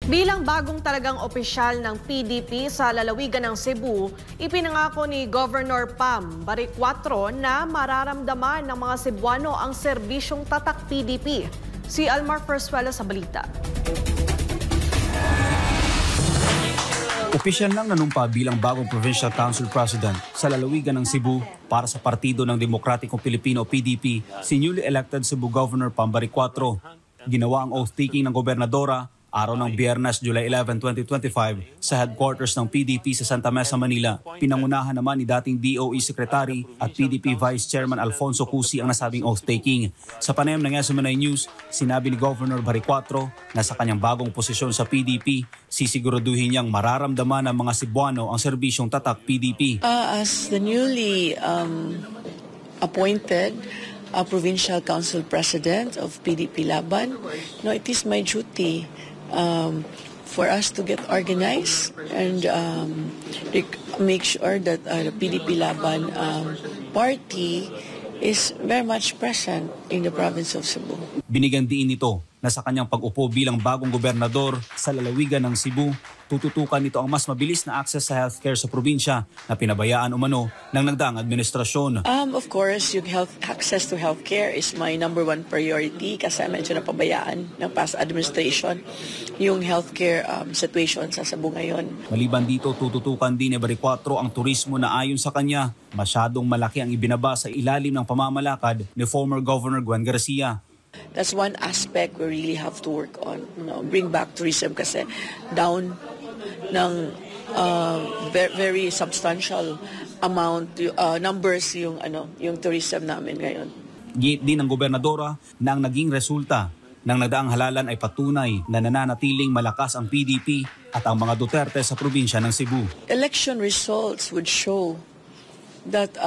Bilang bagong talagang opisyal ng PDP sa lalawigan ng Cebu, ipinangako ni Governor Pam Baricuatro na mararamdaman ng mga Cebuano ang serbisyong tatak PDP. Si Almar Persuelo sa balita. Opisyal lang nanumpa bilang bagong Provincial Council President sa lalawigan ng Cebu para sa Partido ng Demokratikong Pilipino PDP, si newly elected Cebu Governor Pam Baricuatro. Ginawa ang oath-taking ng gobernadora araw ng Biyernes, July 11, 2025 sa headquarters ng PDP sa Santa Mesa, Manila. Pinangunahan naman ni dating DOE Secretary at PDP Vice Chairman Alfonso Cusi ang nasabing oath-taking. Sa panayam ng SMNI News, sinabi ni Governor Baricuatro na sa kanyang bagong posisyon sa PDP, sisiguraduhin niyang mararamdaman ng mga Cebuano ang serbisyong tatak PDP. As the newly appointed Provincial Council President of PDP Laban, it is my duty for us to get organized and make sure that the PDP Laban party is very much present in the province of Cebu. Binigyan diin nito na sa kanyang pag-upo bilang bagong gobernador sa lalawigan ng Cebu, tututukan nito ang mas mabilis na access sa healthcare sa probinsya na pinabayaan umano ng nagdaang administrasyon. Of course, yung access to healthcare is my number one priority kasi medyo napabayaan ng past administration yung healthcare situation sa Cebu ngayon. Maliban dito, tututukan din ni Baricuatro ang turismo na ayon sa kanya, masyadong malaki ang ibinaba sa ilalim ng pamamalakad ni former Governor Gwen Garcia. That's one aspect we really have to work on. Bring back tourism kasi down ng very substantial amount numbers yung tourism namin ngayon. Giit din ng gobernadora na ang naging resulta ng nagdaang halalan ay patunay na nananatiling malakas ang PDP at ang mga Duterte sa probinsya ng Cebu. Election results would show that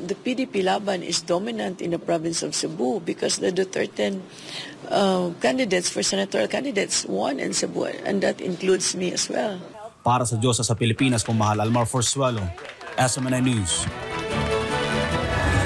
the PDP Laban is dominant in the province of Cebu because the Duterte candidates for senatorial candidates won in Cebu, and that includes me as well. Para sa Diyos sa Pilipinas, kung mahal Almar Persuelo, SMNI News.